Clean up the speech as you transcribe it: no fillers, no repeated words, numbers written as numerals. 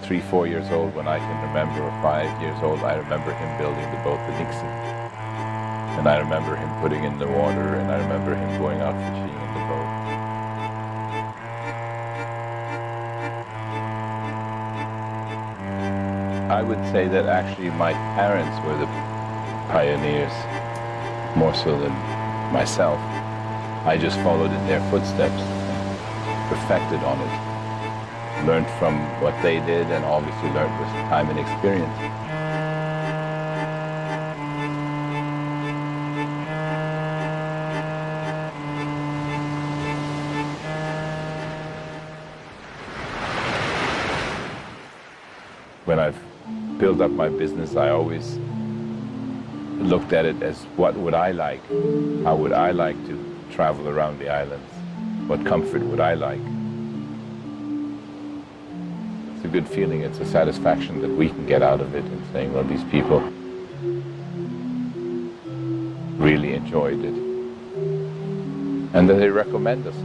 3, 4 years old, when I can remember, or 5 years old, I remember him building the boat, the Nixon. And I remember him putting in the water, and I remember him going out fishing in the boat. I would say that actually my parents were the pioneers, more so than myself. I just followed in their footsteps, perfected on it, learned from what they did, and obviously learned with time and experience. When I've built up my business, I always looked at it as what would I like? How would I like to travel around the islands? What comfort would I like? It's a good feeling, it's a satisfaction that we can get out of it and saying, well, these people really enjoyed it. And that they recommend us.